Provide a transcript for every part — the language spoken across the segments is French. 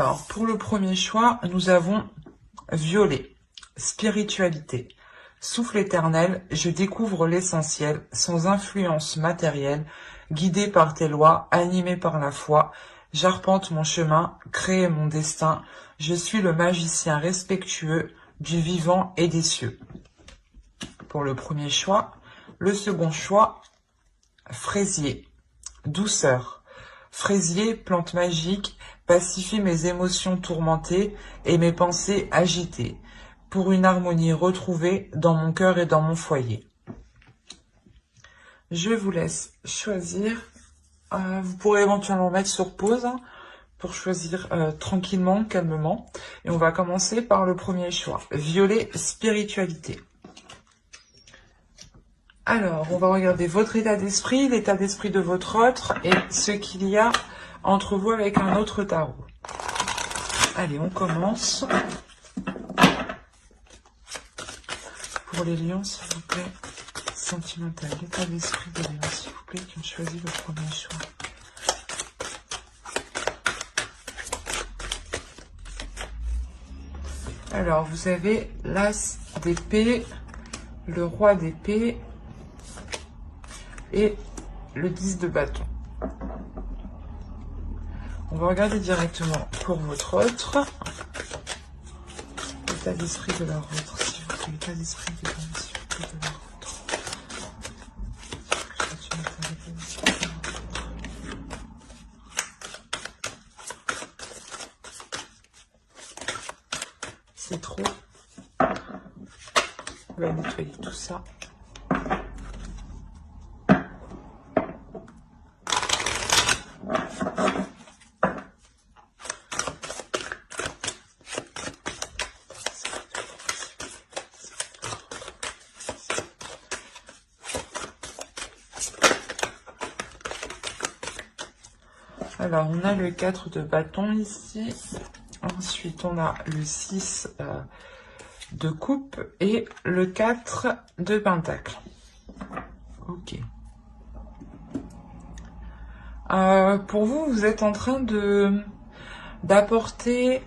Alors, pour le premier choix, nous avons violet, spiritualité. Souffle éternel, je découvre l'essentiel, sans influence matérielle, guidé par tes lois, animé par la foi, j'arpente mon chemin, crée mon destin, je suis le magicien respectueux du vivant et des cieux. Pour le premier choix, le second choix, fraisier, douceur. Fraisier, plante magique, pacifie mes émotions tourmentées et mes pensées agitées, pour une harmonie retrouvée dans mon cœur et dans mon foyer. Je vous laisse choisir. Vous pourrez éventuellement mettre sur pause pour choisir tranquillement, calmement. Et on va commencer par le premier choix. Violet, spiritualité. Alors, on va regarder votre état d'esprit, l'état d'esprit de votre autre et ce qu'il y a entre vous avec un autre tarot. Allez, on commence. Pour les lions, s'il vous plaît, sentimental, l'état d'esprit des lions, s'il vous plaît, qui ont choisi le premier choix. Alors, vous avez l'as d'épée, le roi d'épée et le 10 de bâton. On va regarder directement pour votre autre. L'état d'esprit de leur autre, s'il vous plaît. L'état d'esprit de leur autre. C'est trop. On va nettoyer tout ça. Alors, on a le 4 de bâton ici. Ensuite, on a le 6 de coupe et le 4 de pentacle. Ok. Pour vous, vous êtes en train d'apporter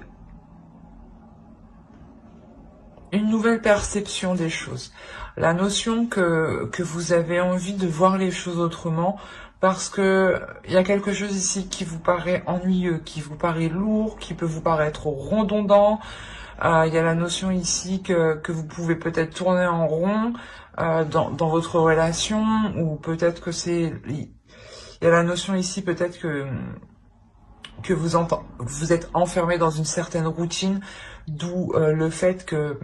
une nouvelle perception des choses. La notion que vous avez envie de voir les choses autrement, parce que il y a quelque chose ici qui vous paraît ennuyeux, qui vous paraît lourd, qui peut vous paraître redondant. Il y a la notion ici que vous pouvez peut-être tourner en rond dans votre relation, ou peut-être que c'est... Il y a la notion ici peut-être que vous êtes enfermé dans une certaine routine, d'où le fait que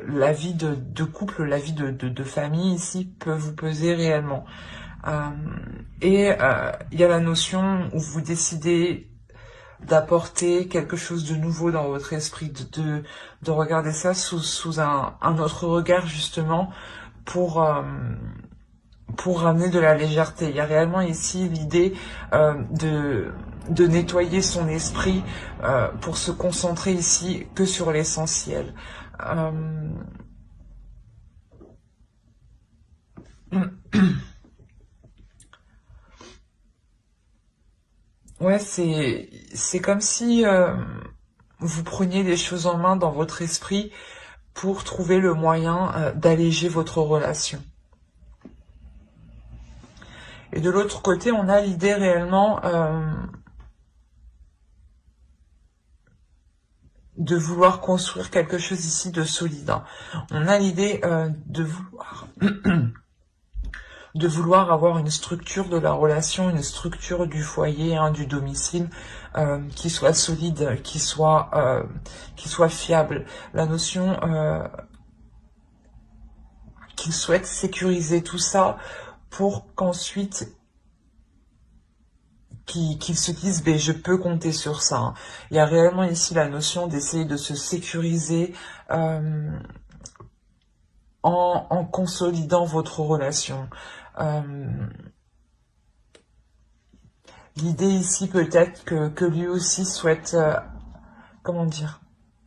la vie de couple, la vie de famille ici peut vous peser réellement. Il y a la notion où vous décidez d'apporter quelque chose de nouveau dans votre esprit, de regarder ça sous un autre regard justement pour ramener de la légèreté. Il y a réellement ici l'idée de nettoyer son esprit pour se concentrer ici que sur l'essentiel. Ouais, c'est comme si vous preniez les choses en main dans votre esprit pour trouver le moyen d'alléger votre relation. Et de l'autre côté, on a l'idée réellement de vouloir construire quelque chose ici de solide. On a l'idée de vouloir avoir une structure de la relation, une structure du foyer, du domicile, qui soit solide, qui soit fiable. La notion qu'il souhaite sécuriser tout ça pour qu'ensuite qu'ils se disent ben, je peux compter sur ça. Il y a réellement ici la notion d'essayer de se sécuriser en consolidant votre relation. L'idée ici peut-être que lui aussi souhaite,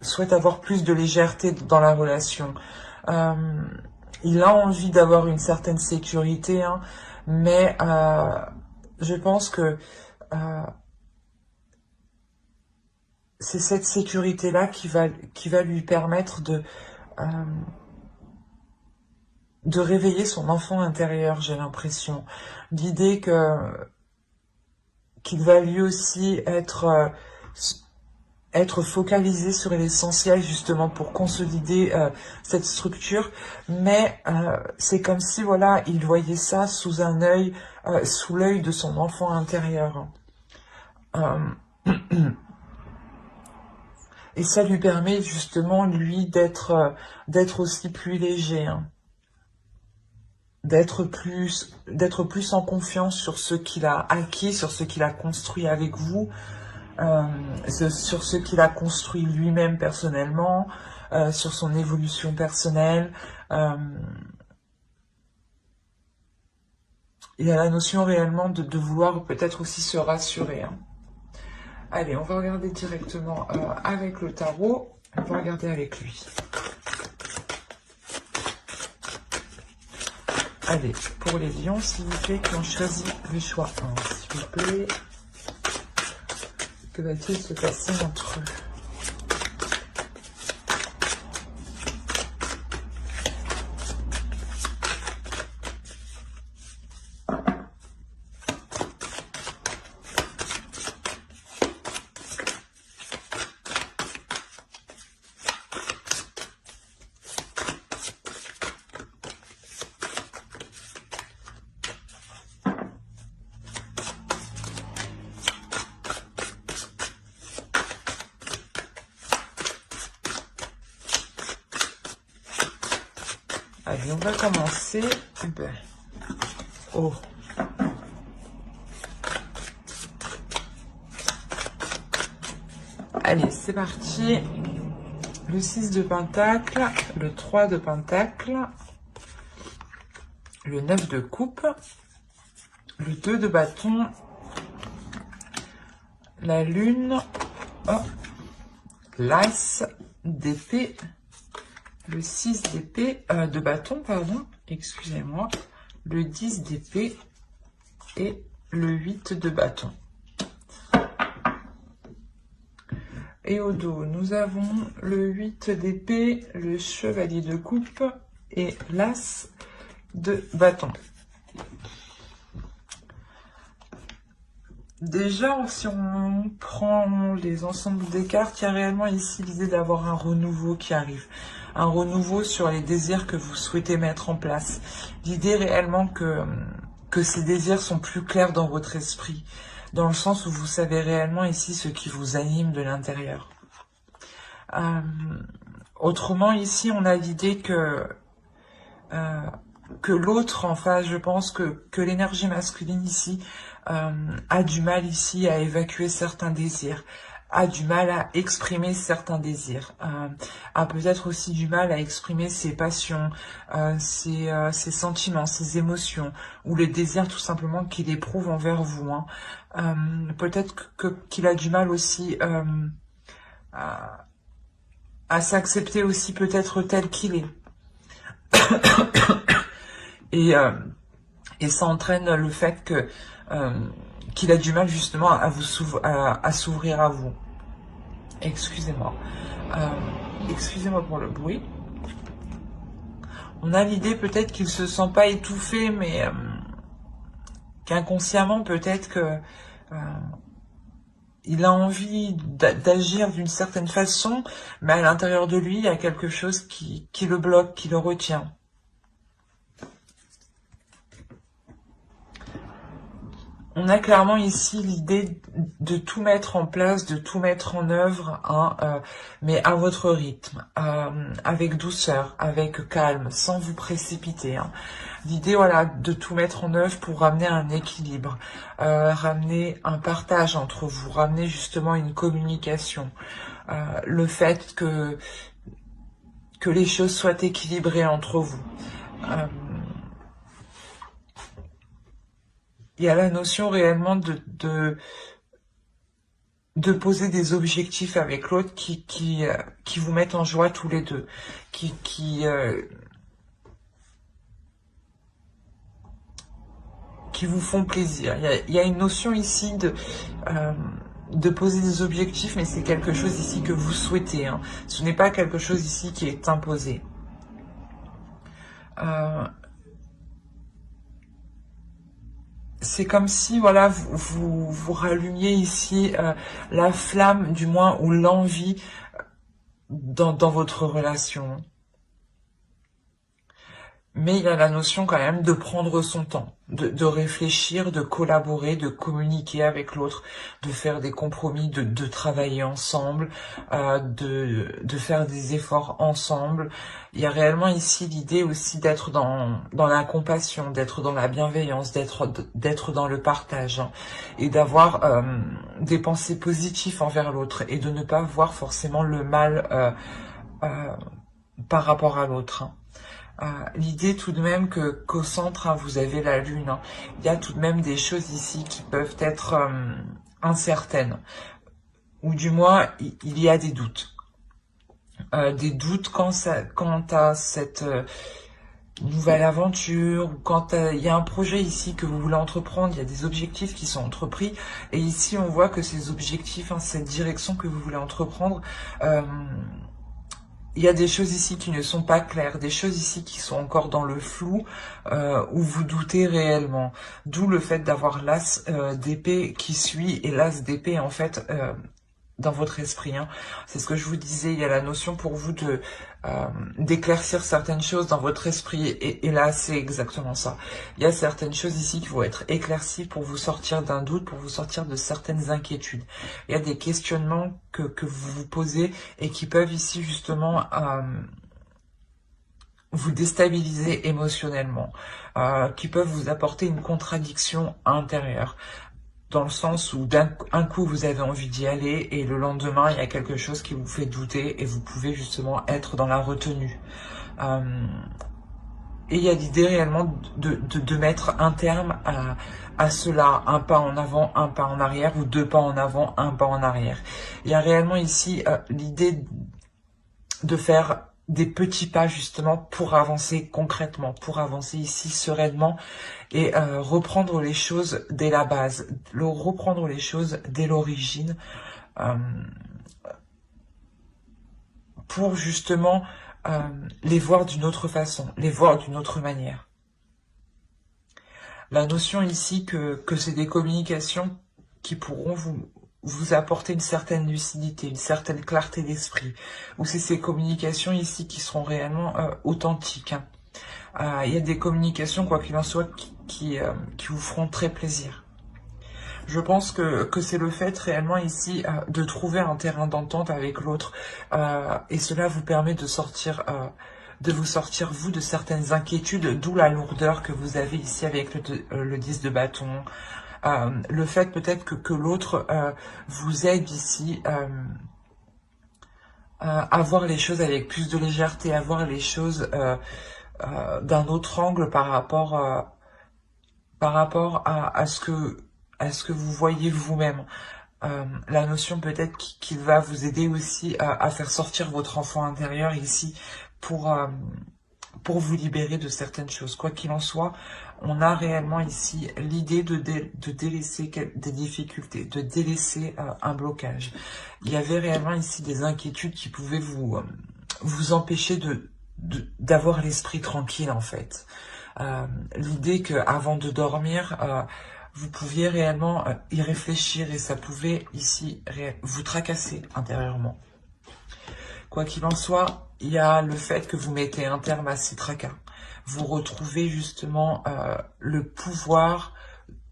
souhaite avoir plus de légèreté dans la relation. Il a envie d'avoir une certaine sécurité, mais je pense que c'est cette sécurité-là qui va lui permettre de réveiller son enfant intérieur, j'ai l'impression. L'idée qu'il va lui aussi être focalisé sur l'essentiel justement pour consolider cette structure, mais c'est comme si voilà, il voyait ça sous un œil, sous l'œil de son enfant intérieur. Et ça lui permet justement lui d'être aussi plus léger, hein. D'être plus en confiance sur ce qu'il a acquis, sur ce qu'il a construit avec vous, sur ce qu'il a construit lui-même personnellement, sur son évolution personnelle. Il y a la notion réellement de vouloir peut-être aussi se rassurer, hein. Allez, on va regarder directement avec le tarot. On va regarder avec lui. Allez, pour les lions, s'il vous plaît, qui ont choisi le choix 1, s'il vous plaît. Que va-t-il se passer entre eux? Allez, on va commencer. Oh. Allez, c'est parti. Le 6 de Pentacle, le 3 de Pentacle, le 9 de Coupe, le 2 de Bâton, la Lune, oh, l'As d'épée, le 6 d'épée, de bâton, pardon, excusez-moi, le 10 d'épée et le 8 de bâton. Et au dos, nous avons le 8 d'épée, le chevalier de coupe et l'as de bâton. Déjà, si on prend les ensembles des cartes, il y a réellement ici l'idée d'avoir un renouveau qui arrive. Un renouveau sur les désirs que vous souhaitez mettre en place. L'idée réellement que ces désirs sont plus clairs dans votre esprit, dans le sens où vous savez réellement ici ce qui vous anime de l'intérieur. Autrement, ici, on a l'idée que l'autre en face, je pense que l'énergie masculine ici a du mal ici à évacuer certains désirs, a du mal à exprimer certains désirs, a peut-être aussi du mal à exprimer ses passions, ses sentiments, ses émotions, ou les désirs tout simplement qu'il éprouve envers vous, hein. Peut-être qu'il a du mal aussi à s'accepter aussi peut-être tel qu'il est. Et ça entraîne le fait qu'il a du mal justement à s'ouvrir à vous. Excusez-moi. Excusez-moi pour le bruit. On a l'idée peut-être qu'il se sent pas étouffé, mais qu'inconsciemment peut-être que il a envie d'agir d'une certaine façon, mais à l'intérieur de lui, il y a quelque chose qui le bloque, qui le retient. On a clairement ici l'idée de tout mettre en place, de tout mettre en œuvre, hein, mais à votre rythme, avec douceur, avec calme, sans vous précipiter, hein. L'idée, voilà, de tout mettre en œuvre pour ramener un équilibre, ramener un partage entre vous, ramener justement une communication, le fait que les choses soient équilibrées entre vous. Il y a la notion réellement de poser des objectifs avec l'autre qui vous mettent en joie tous les deux, qui vous font plaisir. Il y a une notion ici de poser des objectifs, mais c'est quelque chose ici que vous souhaitez. Hein. Ce n'est pas quelque chose ici qui est imposé. C'est comme si, voilà, vous rallumiez ici la flamme, du moins, ou l'envie dans votre relation. Mais il y a la notion quand même de prendre son temps, de réfléchir, de collaborer, de communiquer avec l'autre, de faire des compromis, de travailler ensemble, de faire des efforts ensemble. Il y a réellement ici l'idée aussi d'être dans la compassion, d'être dans la bienveillance, d'être dans le partage, hein, et d'avoir des pensées positives envers l'autre et de ne pas voir forcément le mal par rapport à l'autre. Hein. L'idée tout de même qu'au centre, hein, vous avez la lune. Hein. Il y a tout de même des choses ici qui peuvent être incertaines. Ou du moins, il y a des doutes. Des doutes quant à cette nouvelle aventure, ou quand il y a un projet ici que vous voulez entreprendre, il y a des objectifs qui sont entrepris. Et ici, on voit que ces objectifs, hein, cette direction que vous voulez entreprendre... il y a des choses ici qui ne sont pas claires, des choses ici qui sont encore dans le flou, où vous doutez réellement. D'où le fait d'avoir l'as d'épée qui suit, et l'as d'épée en fait dans votre esprit. Hein. C'est ce que je vous disais, il y a la notion pour vous de d'éclaircir certaines choses dans votre esprit, et là c'est exactement ça. Il y a certaines choses ici qui vont être éclaircies pour vous sortir d'un doute, pour vous sortir de certaines inquiétudes. Il y a des questionnements que vous vous posez et qui peuvent ici justement vous déstabiliser émotionnellement, qui peuvent vous apporter une contradiction intérieure. Dans le sens où d'un coup vous avez envie d'y aller et le lendemain il y a quelque chose qui vous fait douter et vous pouvez justement être dans la retenue. Et il y a l'idée réellement de mettre un terme à cela, un pas en avant, un pas en arrière, ou deux pas en avant, un pas en arrière. Il y a réellement ici l'idée de faire des petits pas justement pour avancer concrètement, pour avancer ici sereinement et reprendre les choses dès la base, reprendre les choses dès l'origine, pour justement les voir d'une autre façon, les voir d'une autre manière. La notion ici que c'est des communications qui pourront vous apporter une certaine lucidité, une certaine clarté d'esprit, ou c'est ces communications ici qui seront réellement authentiques. Hein. Il y a des communications, quoi qu'il en soit, qui vous feront très plaisir. Je pense que c'est le fait réellement ici de trouver un terrain d'entente avec l'autre, et cela vous permet de sortir... de vous sortir, vous, de certaines inquiétudes, d'où la lourdeur que vous avez ici avec le 10 de bâton. Le fait peut-être que l'autre vous aide ici à voir les choses avec plus de légèreté, à voir les choses d'un autre angle par rapport à ce que vous voyez vous-même. La notion peut-être qu'il va vous aider aussi à faire sortir votre enfant intérieur ici pour vous libérer de certaines choses. Quoi qu'il en soit, on a réellement ici l'idée de délaisser des difficultés, de délaisser un blocage. Il y avait réellement ici des inquiétudes qui pouvaient vous empêcher d'avoir l'esprit tranquille en fait. L'idée qu'avant de dormir, vous pouviez réellement y réfléchir et ça pouvait ici vous tracasser intérieurement. Quoi qu'il en soit, il y a le fait que vous mettez un terme à ces tracas. Vous retrouvez justement le pouvoir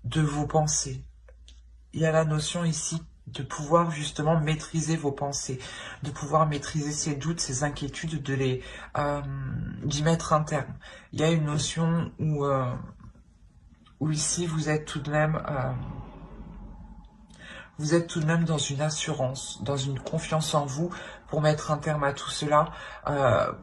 de vos pensées. Il y a la notion ici de pouvoir justement maîtriser vos pensées, de pouvoir maîtriser ces doutes, ces inquiétudes, d'y mettre un terme. Il y a une notion où ici vous êtes tout de même... vous êtes tout de même dans une assurance, dans une confiance en vous pour mettre un terme à tout cela,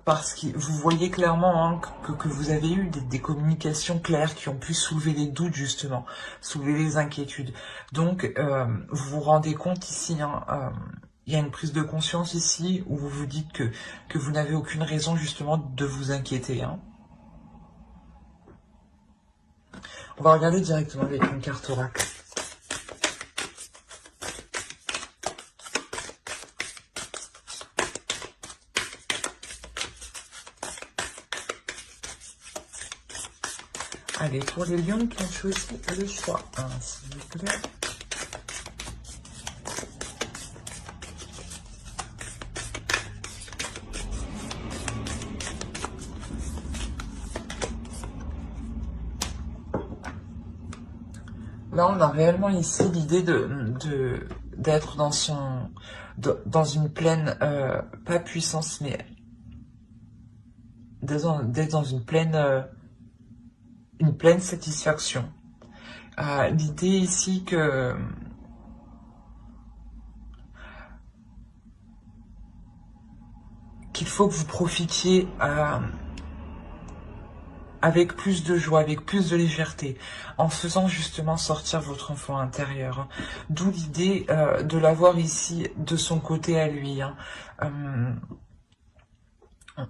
parce que vous voyez clairement hein, que vous avez eu des communications claires qui ont pu soulever les doutes justement, soulever les inquiétudes. Donc vous vous rendez compte ici, hein, il y a une prise de conscience ici où vous vous dites que vous n'avez aucune raison justement de vous inquiéter. Hein. On va regarder directement avec une carte oracle. Allez, pour les lions qui ont choisi le choix 1, s'il vous plaît. Là, on a réellement ici l'idée d'être dans une pleine, pas puissance, mais d'être dans une pleine satisfaction. L'idée ici qu'il faut que vous profitiez avec plus de joie, avec plus de légèreté, en faisant justement sortir votre enfant intérieur. D'où l'idée de l'avoir ici de son côté à lui.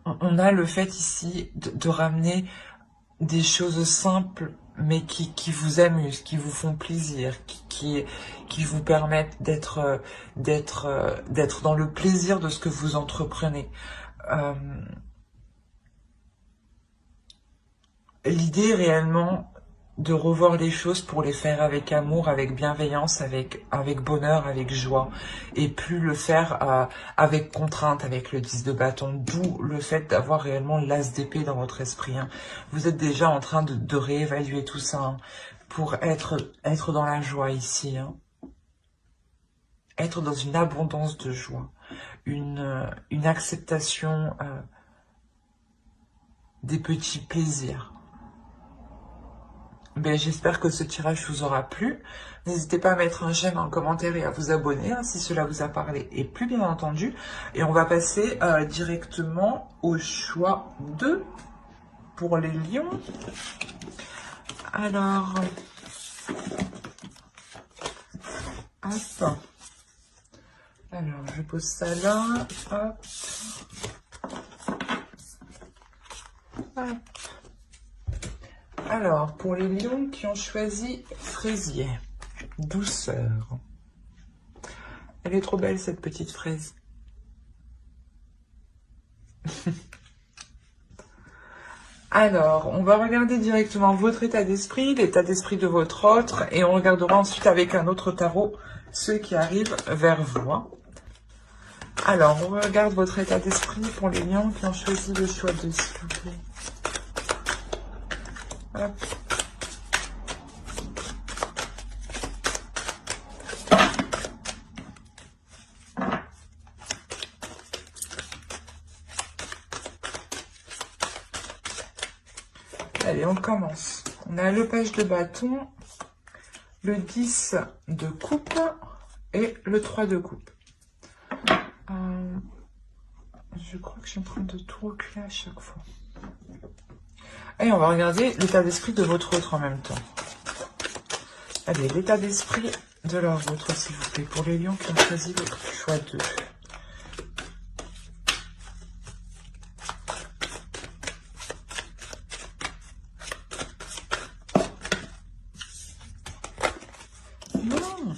On a le fait ici de ramener des choses simples, mais qui vous amusent, qui vous font plaisir, qui vous permettent d'être dans le plaisir de ce que vous entreprenez. L'idée réellement de revoir les choses pour les faire avec amour, avec bienveillance, avec bonheur, avec joie, et plus le faire avec contrainte, avec le 10 de bâton, d'où le fait d'avoir réellement l'as d'épée dans votre esprit. Vous êtes déjà en train de réévaluer tout ça pour être dans la joie ici. Être dans une abondance de joie, une acceptation des petits plaisirs. Ben, j'espère que ce tirage vous aura plu. N'hésitez pas à mettre un j'aime, un commentaire et à vous abonner si cela vous a parlé et plu, bien entendu. Et on va passer directement au choix 2 pour les lions. Alors, hop. Alors, je pose ça là. Hop. Hop. Alors, pour les lions qui ont choisi fraisier, douceur. Elle est trop belle, cette petite fraise. Alors, on va regarder directement votre état d'esprit, l'état d'esprit de votre autre, et on regardera ensuite avec un autre tarot ceux qui arrivent vers vous. Alors, on regarde votre état d'esprit pour les lions qui ont choisi le choix 2, s'il vous plaît. Hop. Allez, on commence. On a le page de bâton, le 10 de coupe et le 3 de coupe. Je crois que je suis en train de tout reculer à chaque fois. Et on va regarder l'état d'esprit de votre autre en même temps. Allez, l'état d'esprit de leur autre, s'il vous plaît, pour les lions qui ont choisi votre choix 2. Non.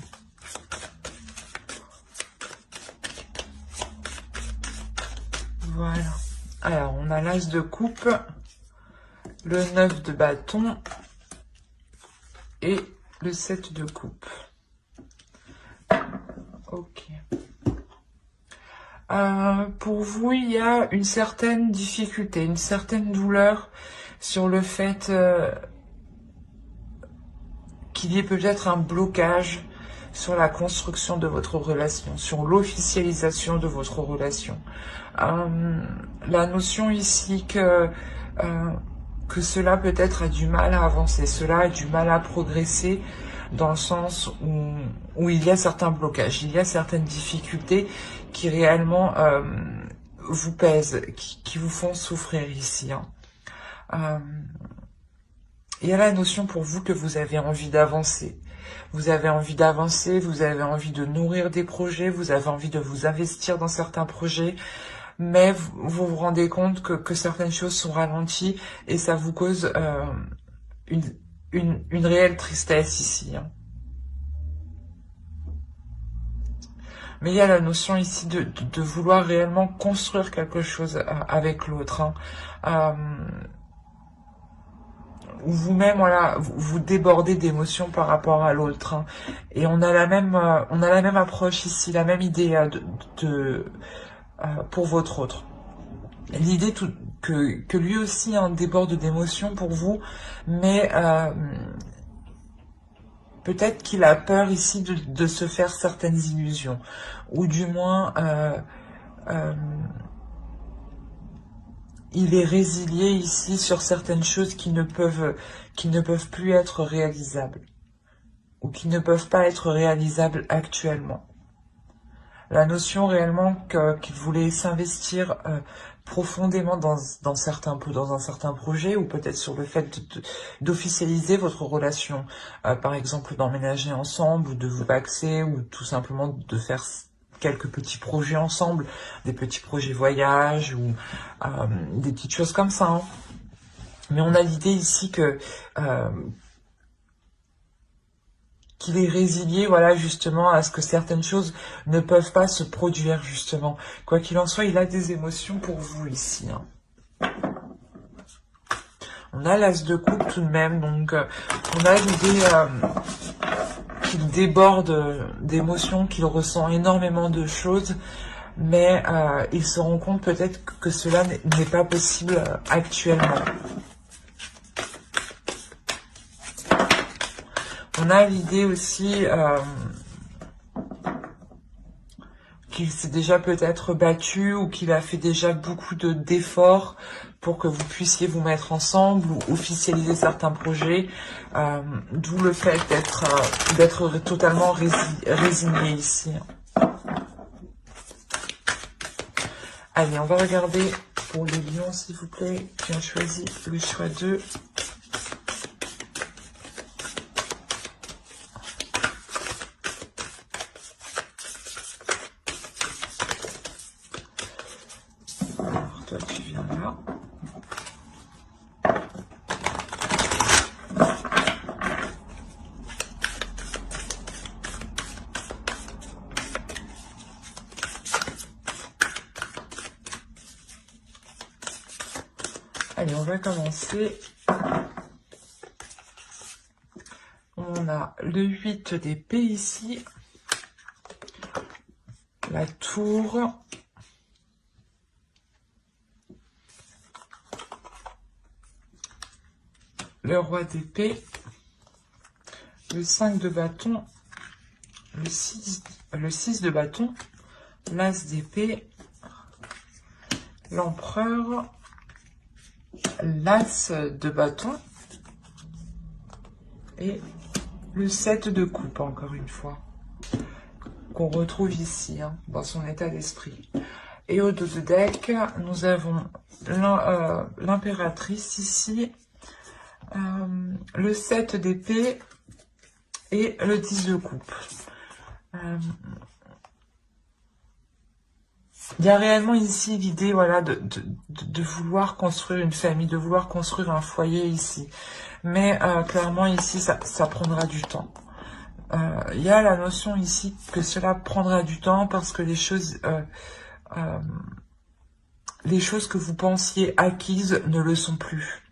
Voilà. Alors, on a l'as de coupe, le 9 de bâton et le 7 de coupe. Ok. Pour vous, il y a une certaine difficulté, une certaine douleur sur le fait qu'il y ait peut-être un blocage sur la construction de votre relation, sur l'officialisation de votre relation. La notion ici que cela peut-être a du mal à avancer, cela a du mal à progresser dans le sens où il y a certains blocages, il y a certaines difficultés qui réellement vous pèsent, qui vous font souffrir ici. Il y a la notion pour vous que vous avez envie d'avancer. Vous avez envie d'avancer, vous avez envie de nourrir des projets, vous avez envie de vous investir dans certains projets, mais vous vous rendez compte que certaines choses sont ralenties et ça vous cause une réelle tristesse ici. Mais il y a la notion ici de vouloir réellement construire quelque chose avec l'autre. où vous-même, voilà, vous débordez d'émotions par rapport à l'autre. Hein. Et on a la même approche ici, la même idée pour votre autre. L'idée que lui aussi hein, déborde d'émotions pour vous, mais peut-être qu'il a peur ici de se faire certaines illusions, ou du moins il est résilié ici sur certaines choses qui ne peuvent plus être réalisables, ou qui ne peuvent pas être réalisables actuellement. La notion réellement qu'il voulait s'investir profondément dans un certain projet, ou peut-être sur le fait d'officialiser votre relation, par exemple d'emménager ensemble, ou de vous paxer, ou tout simplement de faire quelques petits projets ensemble, des petits projets voyage, ou des petites choses comme ça. Hein. Mais on a l'idée ici que qu'il est résilié, voilà, justement, à ce que certaines choses ne peuvent pas se produire, justement. Quoi qu'il en soit, il a des émotions pour vous, ici. Hein. On a l'as de coupe, tout de même, donc on a l'idée qu'il déborde d'émotions, qu'il ressent énormément de choses, mais il se rend compte peut-être que cela n'est pas possible actuellement. On a l'idée aussi qu'il s'est déjà peut-être battu ou qu'il a fait déjà beaucoup d'efforts pour que vous puissiez vous mettre ensemble ou officialiser certains projets. D'où le fait d'être totalement résigné ici. Allez, on va regarder pour les lions, s'il vous plaît, qui ont choisi le choix 2. Toi, tu viens là. Allez, on va commencer. On a le 8 d'épée ici. La tour. Le roi d'épée, le 5 de bâton, le 6 de bâton, l'as d'épée, l'empereur, l'as de bâton et le 7 de coupe, encore une fois, qu'on retrouve ici, hein, dans son état d'esprit. Et au dos de deck, nous avons l'impératrice ici, le 7 d'épée et le 10 de coupe. Il y a réellement ici l'idée, voilà, de vouloir construire une famille, de vouloir construire un foyer ici. Mais clairement ici, ça prendra du temps. Il y a la notion ici que cela prendra du temps parce que les choses que vous pensiez acquises ne le sont plus.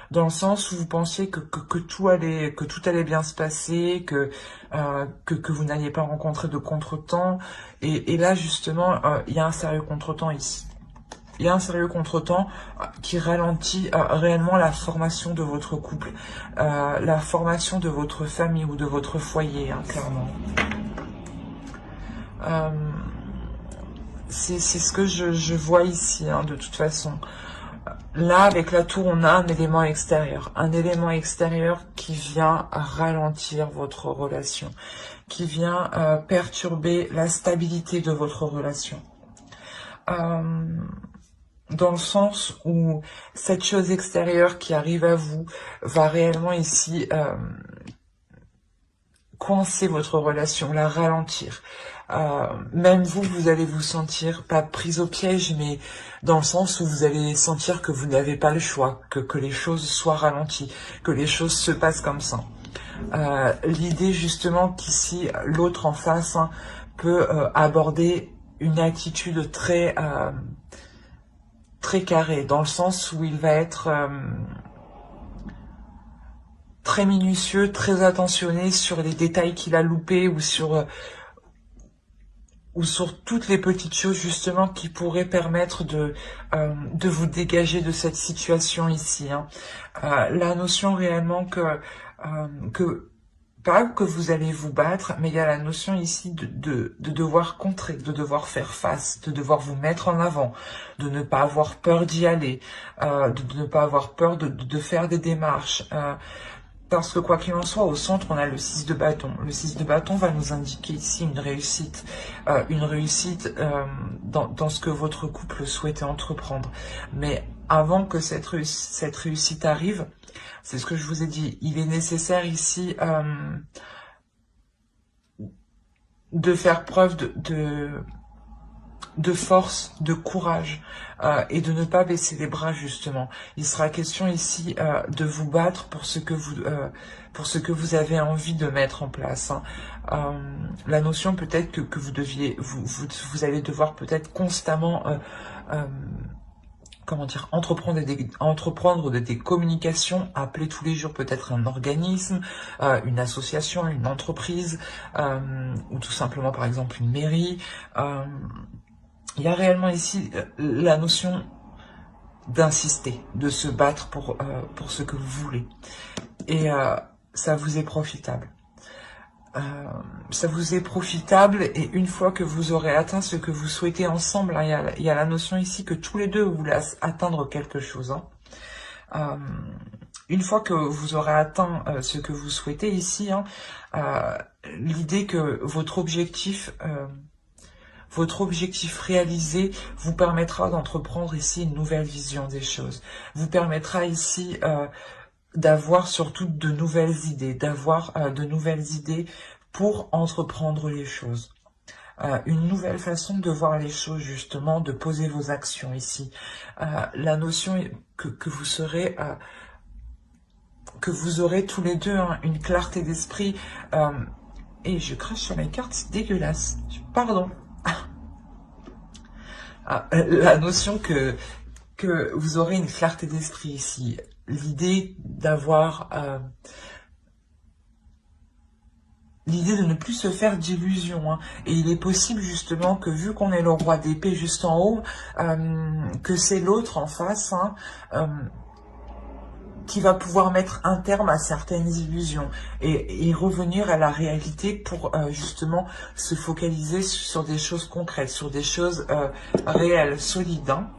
Dans le sens où vous pensiez que tout allait bien se passer, que vous n'alliez pas rencontrer de contretemps. Et là, justement, il y a un sérieux contretemps ici. Il y a un sérieux contretemps qui ralentit réellement la formation de votre couple, la formation de votre famille ou de votre foyer, hein, clairement. C'est ce que je vois ici, hein, de toute façon. Là, avec la tour, on a un élément extérieur qui vient ralentir votre relation, qui vient perturber la stabilité de votre relation. Dans le sens où cette chose extérieure qui arrive à vous va réellement ici coincer votre relation, la ralentir. Même vous allez vous sentir, pas prise au piège, mais dans le sens où vous allez sentir que vous n'avez pas le choix, que les choses soient ralenties, que les choses se passent comme ça. L'idée justement qu'ici, l'autre en face peut aborder une attitude très carrée, dans le sens où il va être très minutieux, très attentionné sur les détails qu'il a loupés ou sur toutes les petites choses justement qui pourraient permettre de vous dégager de cette situation ici. Hein. La notion réellement que pas que vous allez vous battre, mais il y a la notion ici de devoir contrer, de devoir faire face, de devoir vous mettre en avant, de ne pas avoir peur d'y aller, de ne pas avoir peur de faire des démarches. Parce que quoi qu'il en soit, au centre, on a le 6 de bâton. Le 6 de bâton va nous indiquer ici une réussite dans ce que votre couple souhaitait entreprendre. Mais avant que cette réussite arrive, c'est ce que je vous ai dit, il est nécessaire ici de faire preuve de force, de courage et de ne pas baisser les bras justement. Il sera question ici de vous battre pour ce que vous avez envie de mettre en place. Hein. La notion peut-être que vous allez devoir peut-être constamment comment dire, entreprendre des communications, appeler tous les jours peut-être un organisme, une association, une entreprise, ou tout simplement par exemple une mairie. Il y a réellement ici la notion d'insister, de se battre pour ce que vous voulez. Et ça vous est profitable. Ça vous est profitable et une fois que vous aurez atteint ce que vous souhaitez ensemble, hein, il y a la notion ici que tous les deux vous voulez atteindre quelque chose. Hein. Une fois que vous aurez atteint ce que vous souhaitez ici, hein, l'idée que votre objectif réalisé vous permettra d'entreprendre ici une nouvelle vision des choses, vous permettra ici d'avoir surtout de nouvelles idées, pour entreprendre les choses. Une nouvelle façon de voir les choses, justement, de poser vos actions ici. La notion que vous aurez tous les deux hein, une clarté d'esprit. Et je crache sur mes cartes, c'est dégueulasse. Pardon. La notion que vous aurez une clarté d'esprit ici. L'idée d'avoir... l'idée de ne plus se faire d'illusions. Hein. Et il est possible justement que vu qu'on est le roi d'épée juste en haut, que c'est l'autre en face hein, qui va pouvoir mettre un terme à certaines illusions et revenir à la réalité pour justement se focaliser sur des choses concrètes, sur des choses réelles, solides. Hein.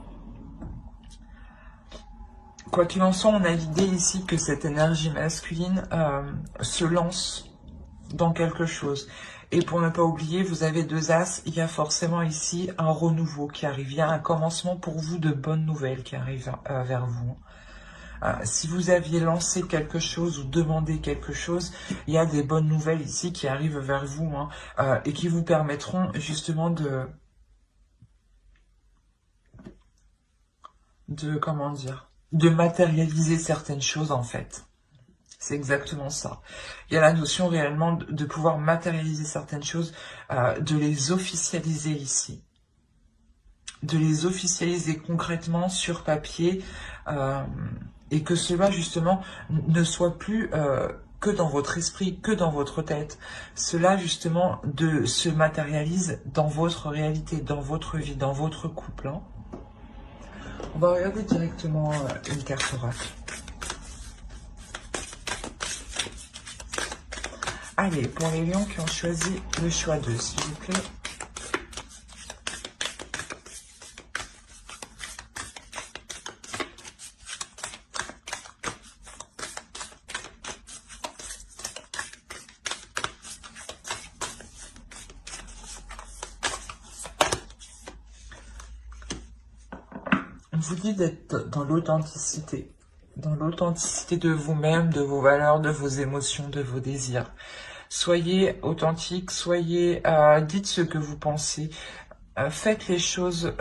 Quoi qu'il en soit, on a l'idée ici que cette énergie masculine se lance dans quelque chose. Et pour ne pas oublier, vous avez deux as, il y a forcément ici un renouveau qui arrive. Il y a un commencement pour vous de bonnes nouvelles qui arrivent vers vous. Si vous aviez lancé quelque chose ou demandé quelque chose, il y a des bonnes nouvelles ici qui arrivent vers vous hein, et qui vous permettront justement comment dire, de matérialiser certaines choses en fait. C'est exactement ça. Il y a la notion réellement de pouvoir matérialiser certaines choses, de les officialiser ici. De les officialiser concrètement sur papier et que cela justement ne soit plus que dans votre esprit, que dans votre tête. Cela justement se matérialise dans votre réalité, dans votre vie, dans votre couple. Hein. On va regarder directement une carte oracle. Allez, pour les lions qui ont choisi le choix 2, s'il vous plaît. On vous dit d'être dans l'authenticité. Dans l'authenticité de vous-même, de vos valeurs, de vos émotions, de vos désirs. Soyez authentique, dites ce que vous pensez, faites les choses,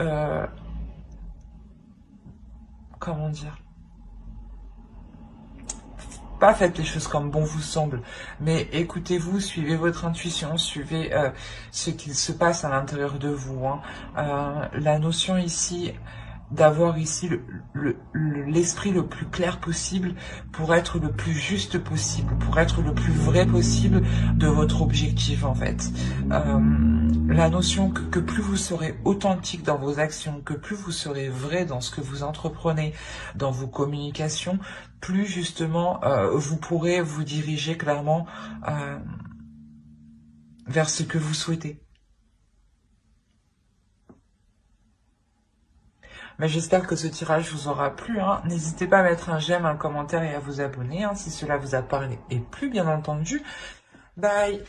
comment dire, pas faites les choses comme bon vous semble, mais écoutez-vous, suivez votre intuition, suivez ce qu'il se passe à l'intérieur de vous. Hein. La notion ici d'avoir ici l'esprit le plus clair possible pour être le plus juste possible, pour être le plus vrai possible de votre objectif en fait. La notion que plus vous serez authentique dans vos actions, que plus vous serez vrai dans ce que vous entreprenez, dans vos communications, plus justement vous pourrez vous diriger clairement vers ce que vous souhaitez. Mais j'espère que ce tirage vous aura plu. Hein. N'hésitez pas à mettre un j'aime, un commentaire et à vous abonner si cela vous a parlé et plu, bien entendu. Bye!